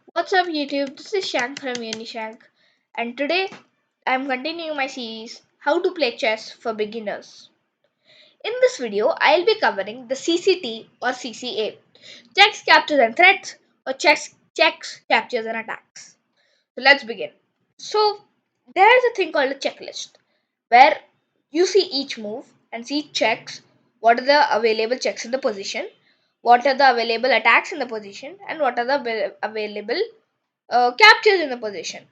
What's up, YouTube? This is Shank from Unishank, and today I'm continuing my series How to Play Chess for Beginners. In this video, I'll be covering the CCT or CCA checks, captures, and threats, or checks, captures, and attacks. So let's begin. So, there's a thing called a checklist where you see each move and see checks, what are the available checks in the position, what are the available attacks in the position, and what are the available captures in the position.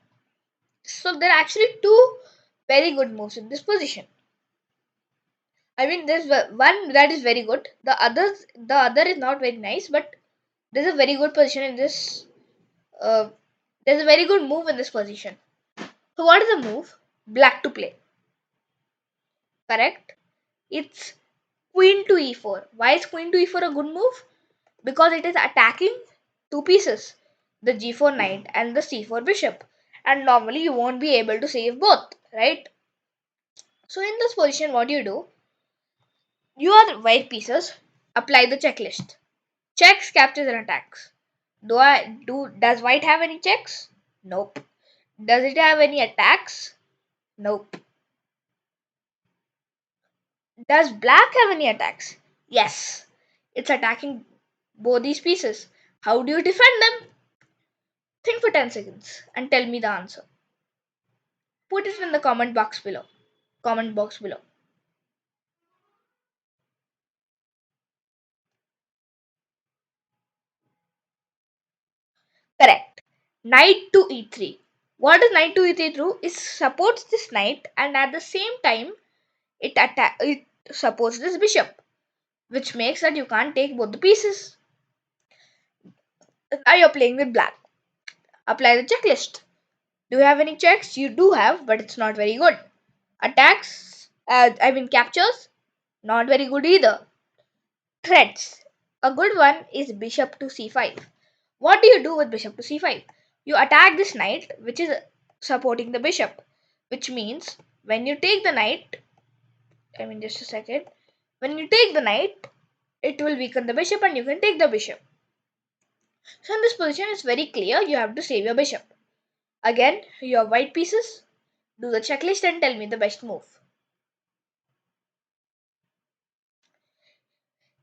So there are actually two very good moves in this position. I mean, there's one that is very good. The other is not very nice, but there's a very good position in this. Uh, there's a very good move in this position. So what is the move? Black to play. Correct. It's Queen to e4. Why is Queen to e4 a good move? Because it is attacking two pieces, the g4 knight and the c4 bishop. And normally you won't be able to save both, right? So in this position, what do? You are the white pieces. Apply the checklist. Checks, captures, and attacks. Does white have any checks? Nope. Does it have any attacks? Nope. Does black have any attacks? Yes. It's attacking both these pieces. How do you defend them? Think for 10 seconds and tell me the answer. Put it in the comment box below. Comment box below. Correct. Knight to e3. What does knight to e3 do? It supports this knight and at the same time it supports this bishop, which makes that you can't take both the pieces. Now you're playing with black. Apply the checklist. Do you have any checks? You do have, but it's not very good. Attacks, captures, not very good either. Threats. A good one is bishop to c5. What do you do with bishop to c5? You attack this knight, which is supporting the bishop, which means when you take the knight, just a second, when you take the knight, it will weaken the bishop and you can take the bishop. So in this position, it's very clear you have to save your bishop. Again, your white pieces, do the checklist and tell me the best move.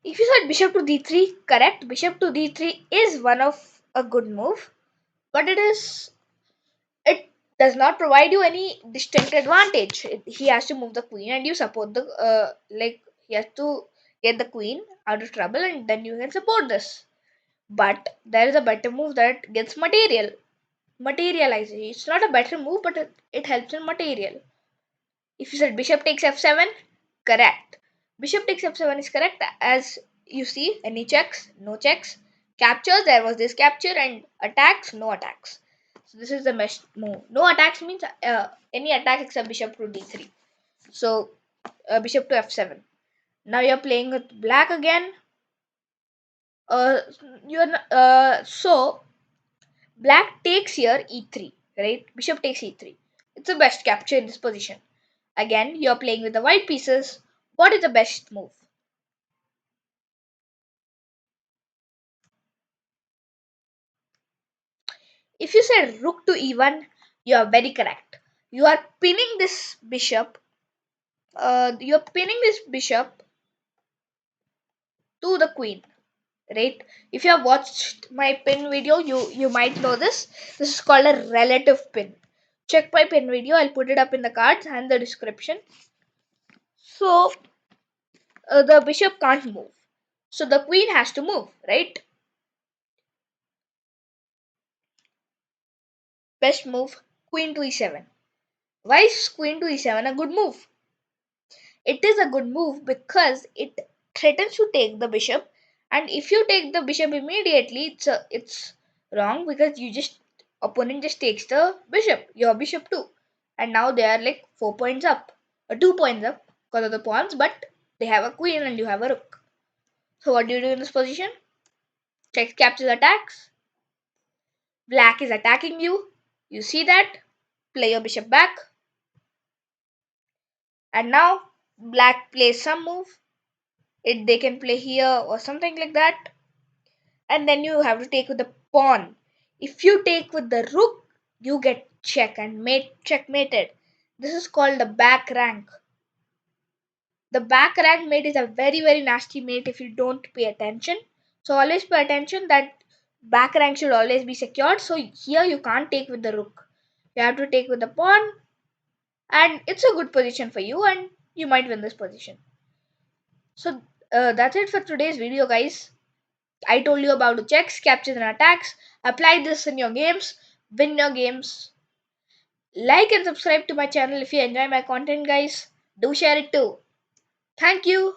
If you said bishop to d3, correct. Bishop to d3 is one of a good move, but it does not provide you any distinct advantage. He has to move the queen and you support the he has to get the queen out of trouble and then you can support this. But there is a better move that gets materialization. It's not a better move, but it helps in material. If you said bishop takes f7, correct. Bishop takes f7 is correct. As you see, any checks, no checks. Captures, there was this capture, and attacks, no attacks. So this is the best move. No attacks means any attack except bishop to d3. So bishop to f7. Now you're playing with black again. Uh, so black takes here e3, right? Bishop takes e3. It's the best capture in this position. Again, you're playing with the white pieces. What is the best move? If you said rook to e1, you are very correct. You are pinning this bishop. You're pinning this bishop to the queen, right? If you have watched my pin video, you might know this. This is called a relative pin. Check my pin video. I'll put it up in the cards and the description. So the bishop can't move. So the queen has to move, right? Best move, queen to e7. Why is queen to e7 a good move? It is a good move because it threatens to take the bishop, and if you take the bishop immediately, it's wrong because you just opponent just takes the bishop, your bishop too, and now they are like 4 points up, or 2 points up because of the pawns, but they have a queen and you have a rook. So what do you do in this position? Check, captures, attacks. Black is attacking you. You see that? Play your bishop back. And now black plays some move. They can play here or something like that. And then you have to take with the pawn. If you take with the rook, you get check and checkmated. This is called the back rank. The back rank mate is a very nasty mate if you don't pay attention. So always pay attention that back rank should always be secured. So here you can't take with the rook. You have to take with the pawn, and it's a good position for you, and you might win this position. So that's it for today's video, guys. I told you about the checks, captures, and attacks. Apply this in your games, win your games. Like and subscribe to my channel if you enjoy my content, guys. Do share it too. Thank you.